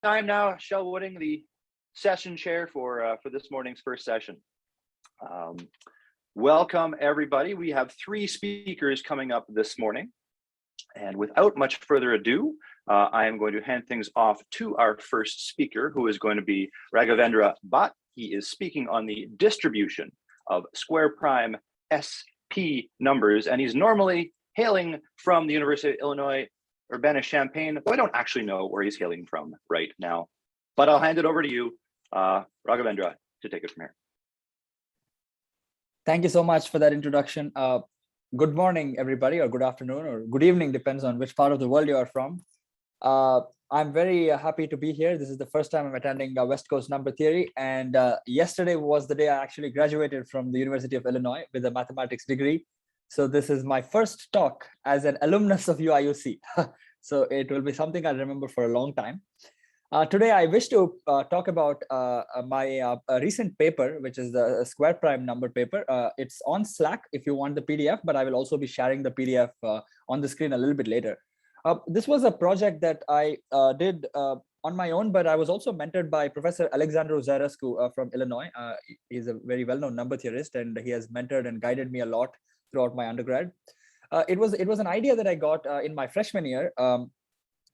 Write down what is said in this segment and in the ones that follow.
I'm now Shel Wooding, the session chair for this morning's first session. Um, Welcome, everybody. We have three speakers coming up this morning. And without much further ado, I am going to hand things off to our first speaker, who is going to be Raghavendra Bhatt. He is speaking on the distribution of square prime SP numbers, and he's normally hailing from the University of Illinois Urbana-Champaign, though I don't actually know where he's hailing from right now. But I'll hand it over to you, Raghavendra, to take it from here. Thank you so much for that introduction. Good morning, everybody, or good afternoon, or good evening, depends on which part of the world you are from. I'm very happy to be here. This is the first time I'm attending West Coast Number Theory, and yesterday was the day I actually graduated from the University of Illinois with a mathematics degree. So this is my first talk as an alumnus of UIUC. So it will be something I'll remember for a long time. Today, I wish to talk about my recent paper, which is the square prime number paper. It's on Slack if you want the PDF, but I will also be sharing the PDF on the screen a little bit later. This was a project that I did on my own, but I was also mentored by Professor Alexandru Zarescu from Illinois. He's a very well-known number theorist, and he has mentored and guided me a lot throughout my undergrad. It was an idea that I got in my freshman year.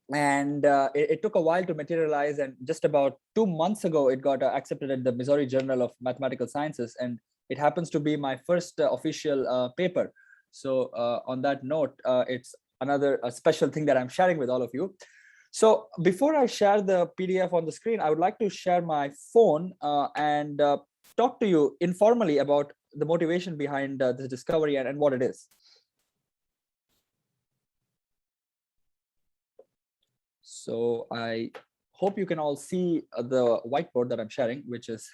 It took a while to materialize, and just about 2 months ago it got accepted at the Missouri Journal of Mathematical Sciences, and it happens to be my first official paper. So on that note, it's another special thing that I'm sharing with all of you. So before I share the PDF on the screen, I would like to share my phone and talk to you informally about the motivation behind this discovery and what it is. So I hope you can all see the whiteboard that I'm sharing, which is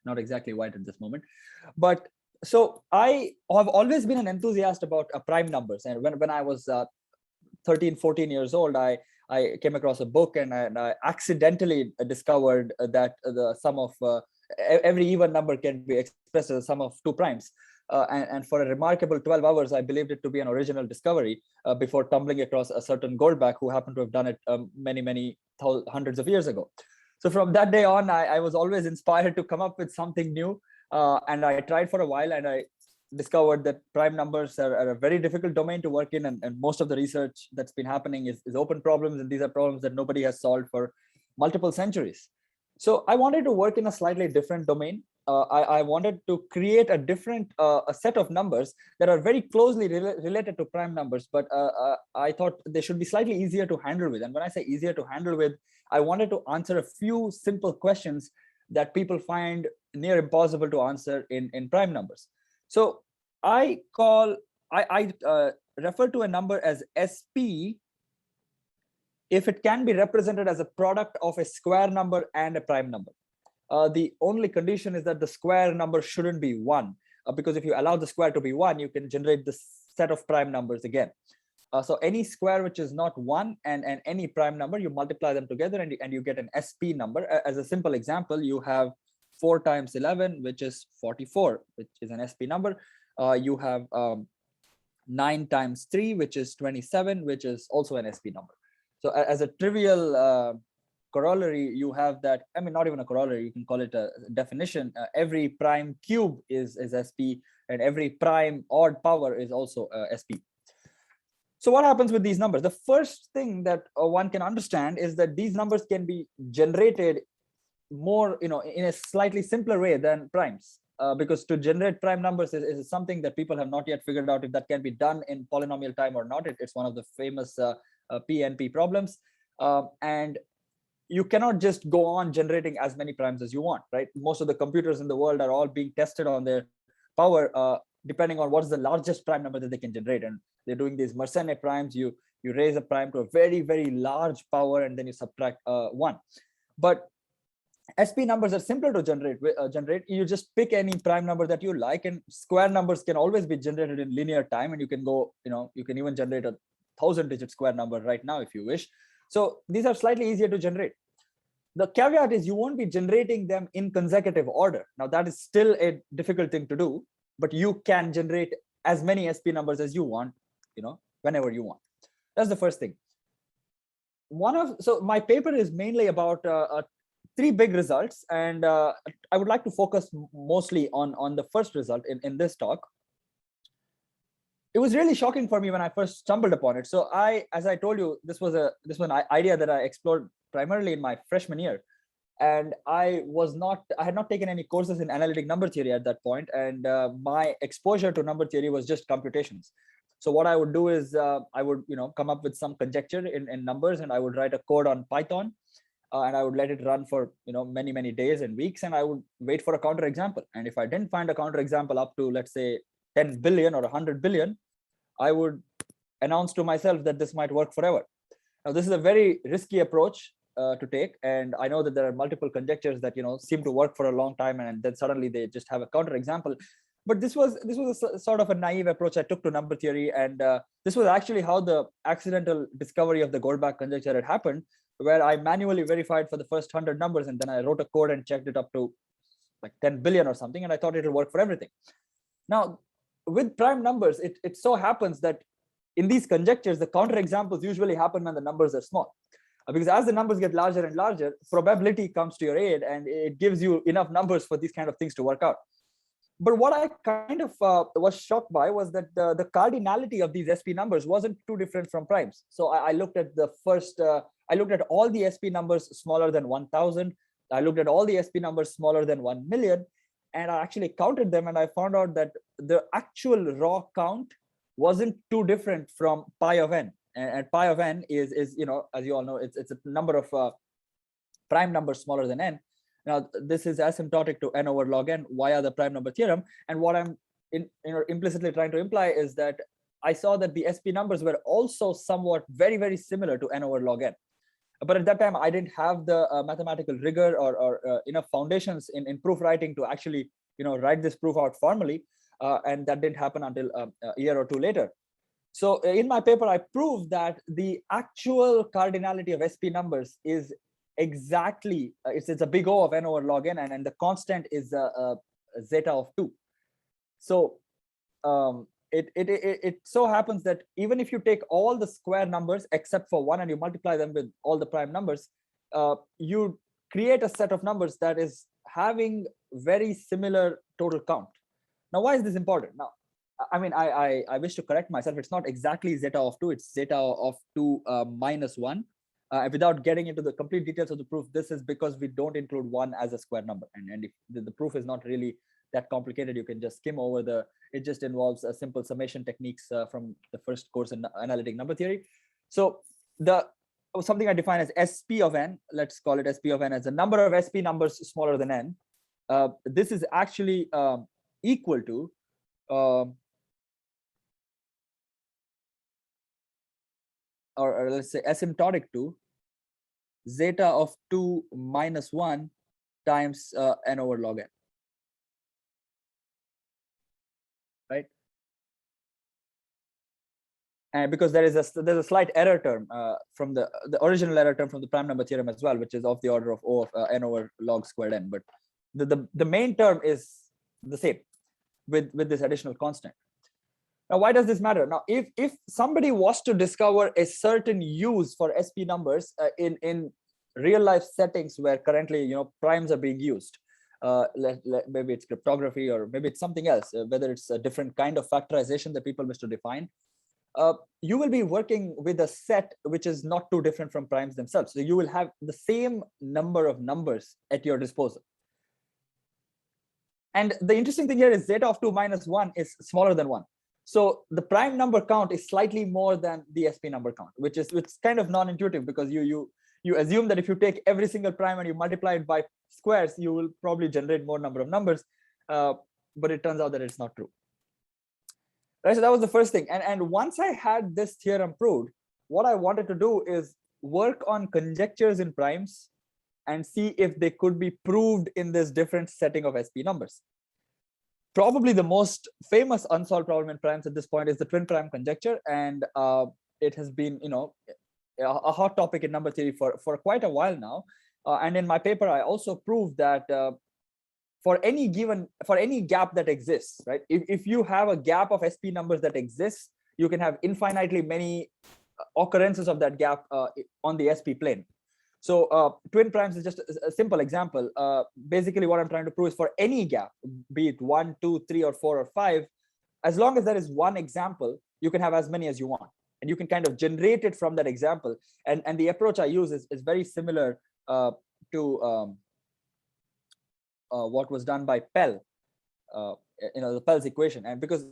not exactly white at this moment. But so I have always been an enthusiast about prime numbers. And when I was 13, 14 years old, I came across a book, and I accidentally discovered that the sum of every even number can be expressed as the sum of two primes. And for a remarkable 12 hours, I believed it to be an original discovery before tumbling across a certain Goldbach who happened to have done it many hundreds of years ago. So from that day on, I was always inspired to come up with something new. And I tried for a while, and I discovered that prime numbers are a very difficult domain to work in. And most of the research that's been happening is open problems. And these are problems that nobody has solved for multiple centuries. So I wanted to work in a slightly different domain. I wanted to create a different a set of numbers that are very closely related to prime numbers, but I thought they should be slightly easier to handle with. And when I say easier to handle with, I wanted to answer a few simple questions that people find near impossible to answer in prime numbers. So I refer to a number as SP if it can be represented as a product of a square number and a prime number. The only condition is that the square number shouldn't be 1, because if you allow the square to be 1, you can generate the set of prime numbers again. So any square which is not 1 and any prime number, you multiply them together and you get an SP number. As a simple example, you have 4 times 11, which is 44, which is an SP number. You have 9 times 3, which is 27, which is also an SP number. So as a trivial corollary, you have that, I mean, not even a corollary, you can call it a definition. Every prime cube is SP, and every prime odd power is also SP. So what happens with these numbers? The first thing that one can understand is that these numbers can be generated more, in a slightly simpler way than primes. Because to generate prime numbers is something that people have not yet figured out if that can be done in polynomial time or not. It's one of the famous PNP problems. And you cannot just go on generating as many primes as you want, right? Most of the computers in the world are all being tested on their power, depending on what is the largest prime number that they can generate. And they're doing these Mersenne primes. You raise a prime to a very, very large power, and then you subtract 1. But SP numbers are simpler to generate. You just pick any prime number that you like, and square numbers can always be generated in linear time. And you can go, you can even generate a 1000-digit square number right now if you wish. So these are slightly easier to generate. The caveat is you won't be generating them in consecutive order. Now that is still a difficult thing to do, but you can generate as many SP numbers as you want, whenever you want. That's the first thing. So my paper is mainly about three big results, and I would like to focus mostly on the first result in this talk. It was really shocking for me when I first stumbled upon it. So as I told you, this was an idea that I explored primarily in my freshman year, and I had not taken any courses in analytic number theory at that point, and my exposure to number theory was just computations. So what I would do is I would come up with some conjecture in numbers, and I would write a code on Python, and I would let it run for many days and weeks, and I would wait for a counterexample. And if I didn't find a counterexample up to, let's say, 10 billion or 100 billion, I would announce to myself that this might work forever. Now, this is a very risky approach to take, and I know that there are multiple conjectures that seem to work for a long time, and then suddenly they just have a counterexample. But this was a sort of a naive approach I took to number theory, and this was actually how the accidental discovery of the Goldbach conjecture had happened, where I manually verified for the first 100 numbers, and then I wrote a code and checked it up to like 10 billion or something, and I thought it would work for everything. Now, with prime numbers, it so happens that in these conjectures, the counterexamples usually happen when the numbers are small. Because as the numbers get larger and larger, probability comes to your aid, and it gives you enough numbers for these kind of things to work out. But what I kind of was shocked by was that the cardinality of these SP numbers wasn't too different from primes. So I looked at I looked at all the SP numbers smaller than 1,000. I looked at all the SP numbers smaller than 1 million, and I actually counted them, and I found out that the actual raw count wasn't too different from pi of n. And pi of n is as you all know, it's a number of prime numbers smaller than n. Now, this is asymptotic to n over log n via the prime number theorem. And what I'm implicitly trying to imply is that I saw that the SP numbers were also somewhat very similar to n over log n. But at that time, I didn't have the mathematical rigor or enough foundations in proof writing to actually write this proof out formally, and that didn't happen until a year or two later. So in my paper, I proved that the actual cardinality of SP numbers is exactly, it's a big O of n over log n, and the constant is zeta of 2. So it so happens that even if you take all the square numbers except for 1 and you multiply them with all the prime numbers, you create a set of numbers that is having very similar total count. Now, why is this important? Now, I mean, I wish to correct myself. It's not exactly zeta of 2, it's zeta of 2 minus 1. Without getting into the complete details of the proof, this is because we don't include 1 as a square number. And if the proof is not really that complicated, you can just skim over it just involves a simple summation techniques from the first course in analytic number theory. So something I define as SP of n, let's call it SP of n as a number of SP numbers smaller than n. This is actually equal to or let's say asymptotic to zeta of 2 minus 1 times n over log n. Right? And because there's a slight error term from the original error term from the prime number theorem as well, which is of the order of O of n over log squared n. But the main term is the same with this additional constant. Now, why does this matter? Now, if somebody was to discover a certain use for SP numbers in real life settings where currently primes are being used, maybe it's cryptography or maybe it's something else, whether it's a different kind of factorization that people wish to define, you will be working with a set which is not too different from primes themselves. So you will have the same number of numbers at your disposal. And the interesting thing here is zeta of 2 minus 1 is smaller than 1. So the prime number count is slightly more than the SP number count, which is kind of non-intuitive, because you assume that if you take every single prime and you multiply it by squares, you will probably generate more number of numbers. But it turns out that it's not true. Right, so that was the first thing. And once I had this theorem proved, what I wanted to do is work on conjectures in primes and see if they could be proved in this different setting of SP numbers. Probably the most famous unsolved problem in primes at this point is the twin prime conjecture, and it has been a hot topic in number theory for quite a while now. And in my paper, I also proved that for any gap that exists, right? If you have a gap of SP numbers that exists, you can have infinitely many occurrences of that gap on the SP plane. So twin primes is just a simple example. Basically, what I'm trying to prove is for any gap, be it 1, 2, 3, or 4, or 5, as long as there is one example, you can have as many as you want. And you can kind of generate it from that example. And the approach I use is very similar to what was done by Pell, the Pell's equation. And because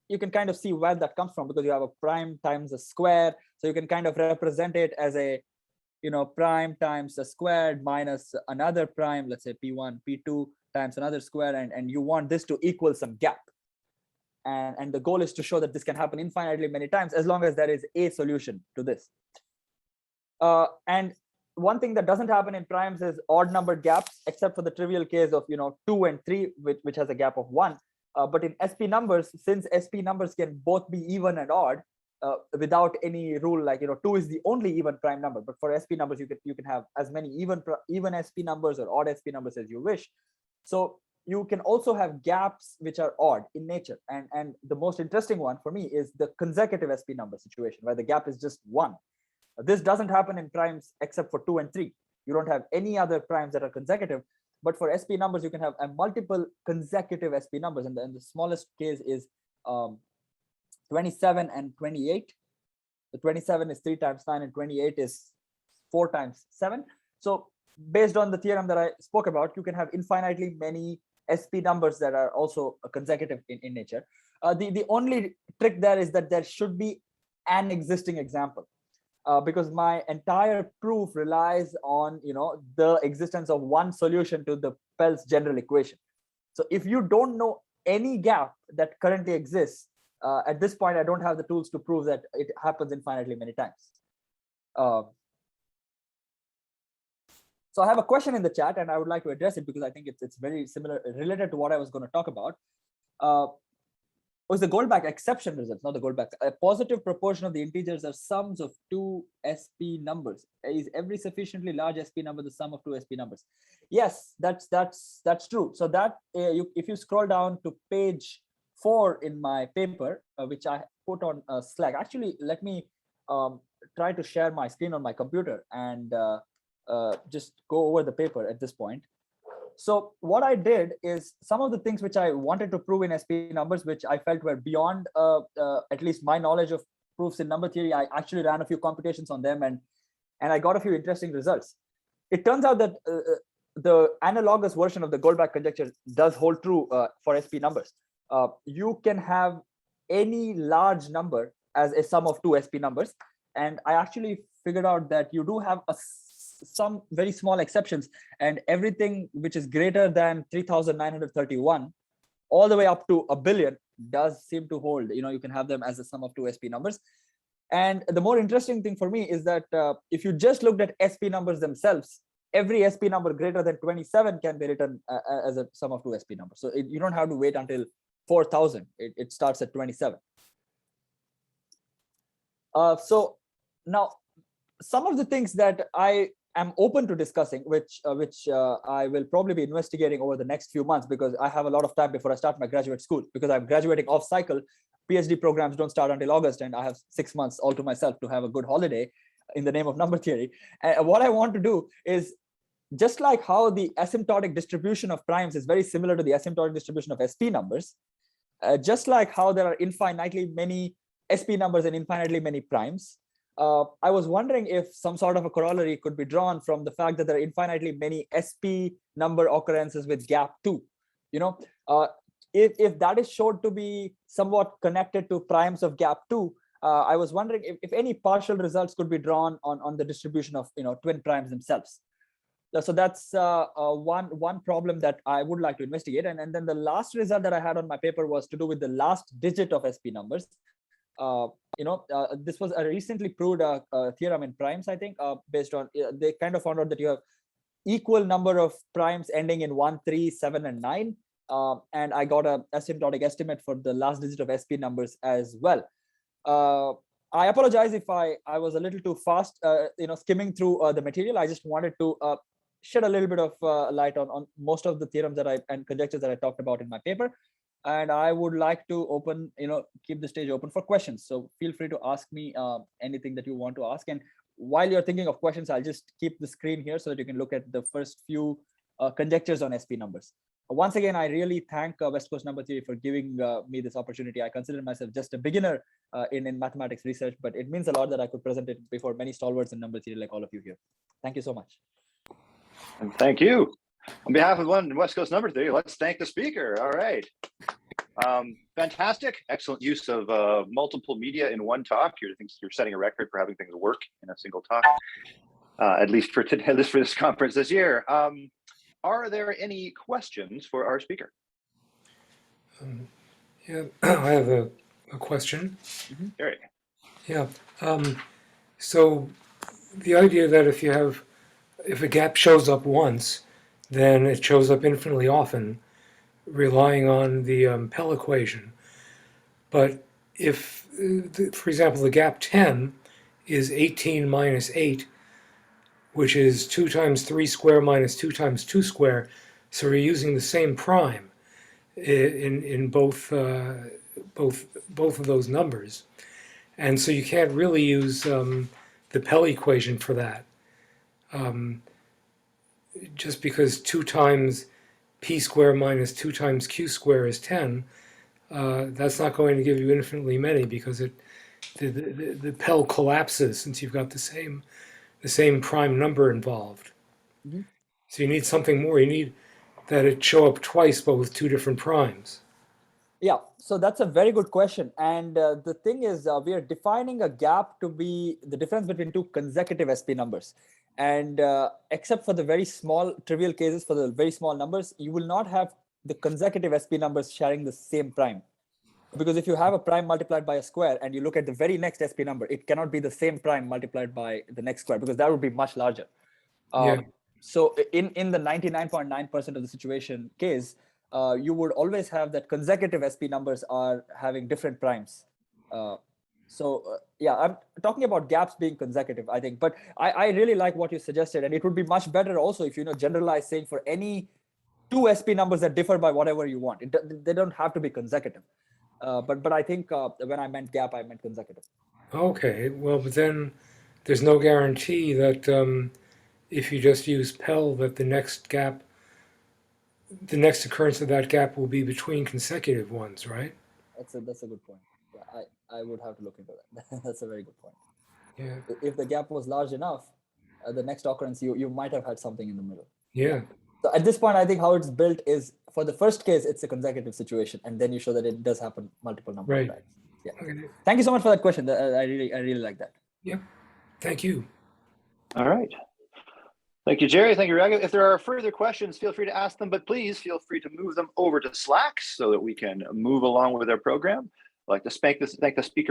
you can kind of see where that comes from, because you have a prime times a square. So you can kind of represent it as a, prime times a squared minus another prime, let's say P1, P2 times another square. And you want this to equal some gap. And the goal is to show that this can happen infinitely many times, as long as there is a solution to this. And one thing that doesn't happen in primes is odd numbered gaps, except for the trivial case of 2 and 3, which has a gap of 1. But in SP numbers, since SP numbers can both be even and odd, without any rule, like 2 is the only even prime number. But for SP numbers, you can have as many even SP numbers or odd SP numbers as you wish. So you can also have gaps which are odd in nature. And the most interesting one for me is the consecutive SP number situation, where the gap is just 1. This doesn't happen in primes except for 2 and 3. You don't have any other primes that are consecutive. But for SP numbers, you can have a multiple consecutive SP numbers. And the smallest case is 27 and 28. The 27 is 3 times 9, and 28 is 4 times 7. So based on the theorem that I spoke about, you can have infinitely many SP numbers that are also consecutive in nature. The only trick there is that there should be an existing example, because my entire proof relies on the existence of one solution to the Pell's general equation. So if you don't know any gap that currently exists, at this point, I don't have the tools to prove that it happens infinitely many times. So I have a question in the chat, and I would like to address it because I think it's very similar, related to what I was going to talk about. Was the Goldbach exception results, not the Goldbach. A positive proportion of the integers are sums of 2 SP numbers. Is every sufficiently large SP number the sum of 2 SP numbers? Yes, that's true. So that if you scroll down to page 4 in my paper, which I put on Slack. Actually, let me try to share my screen on my computer and just go over the paper at this point. So what I did is some of the things which I wanted to prove in SP numbers, which I felt were beyond at least my knowledge of proofs in number theory. I actually ran a few computations on them, and I got a few interesting results. It turns out that the analogous version of the Goldbach conjecture does hold true for SP numbers. You can have any large number as a sum of 2 SP numbers. And I actually figured out that you do have some very small exceptions, and everything which is greater than 3,931 all the way up to a billion does seem to hold. You can have them as a sum of 2 SP numbers. And the more interesting thing for me is that if you just looked at SP numbers themselves, every SP number greater than 27 can be written as a sum of 2 SP numbers. So you don't have to wait until 4,000. It starts at 27. So now, some of the things that I am open to discussing, which I will probably be investigating over the next few months, because I have a lot of time before I start my graduate school, because I'm graduating off cycle. PhD programs don't start until August, and I have 6 months all to myself to have a good holiday in the name of number theory. And what I want to do is, just like how the asymptotic distribution of primes is very similar to the asymptotic distribution of SP numbers, just like how there are infinitely many SP numbers and infinitely many primes, I was wondering if some sort of a corollary could be drawn from the fact that there are infinitely many SP number occurrences with gap 2. If that is shown to be somewhat connected to primes of gap 2, I was wondering if any partial results could be drawn on the distribution of twin primes themselves. So that's one problem that I would like to investigate. And then the last result that I had on my paper was to do with the last digit of SP numbers. This was a recently proved theorem in primes, I think, based on, they kind of found out that you have equal number of primes ending in 1, 3, 7, and 9. And I got an asymptotic estimate for the last digit of SP numbers as well. I apologize if I was a little too fast, skimming through the material. I just wanted to shed a little bit of light on most of the theorems and conjectures that I talked about in my paper. and I would like to open, keep the stage open for questions. So feel free to ask me anything that you want to ask. And while you're thinking of questions, I'll just keep the screen here so that you can look at the first few conjectures on SP numbers. Once again, I really thank West Coast Number Theory for giving me this opportunity. I consider myself just a beginner in mathematics research, but it means a lot that I could present it before many stalwarts in number theory like all of you here. Thank you so much. And thank you. On behalf of West Coast Number Theory, let's thank the speaker. All right. Fantastic. Excellent use of multiple media in one talk. You're setting a record for having things work in a single talk, at least for this conference this year. Are there any questions for our speaker? Yeah, I have a question. Eric. Yeah. So the idea that if a gap shows up once, then it shows up infinitely often, relying on the Pell equation. But if, for example, the gap 10 is 18 minus 8, which is 2 times 3 square minus 2 times 2 square, so we're using the same prime in both of those numbers, and so you can't really use the Pell equation for that. Just because 2 times p square minus 2 times q square is 10, that's not going to give you infinitely many, because the Pell collapses since you've got the same prime number involved. Mm-hmm. So you need something more. You need that it show up twice, but with 2 different primes. Yeah, so that's a very good question. And the thing is, we are defining a gap to be the difference between 2 consecutive SP numbers. And except for the very small trivial cases, for the very small numbers, you will not have the consecutive SP numbers sharing the same prime. Because if you have a prime multiplied by a square and you look at the very next SP number, it cannot be the same prime multiplied by the next square, because that would be much larger. Yeah. So in the 99.9% of the situation case, you would always have that consecutive SP numbers are having different primes. Yeah, I'm talking about gaps being consecutive, I think. But I really like what you suggested, and it would be much better also if you generalize saying for any 2 SP numbers that differ by whatever you want. They don't have to be consecutive. But I think when I meant gap, I meant consecutive. Okay, well, but then there's no guarantee that if you just use Pell, that the next occurrence of that gap will be between consecutive ones, right? That's a good point. Yeah, I would have to look into that. That's a very good point. Yeah. If the gap was large enough, the next occurrence you might have had something in the middle. Yeah. So at this point, I think how it's built is, for the first case, it's a consecutive situation, and then you show that it does happen multiple number of times. Yeah. Okay. Thank you so much for that question. I really like that. Yeah. Thank you. All right. Thank you, Jerry. Thank you, Raga. If there are further questions, feel free to ask them, but please feel free to move them over to Slack so that we can move along with our program. I'd like to thank the speaker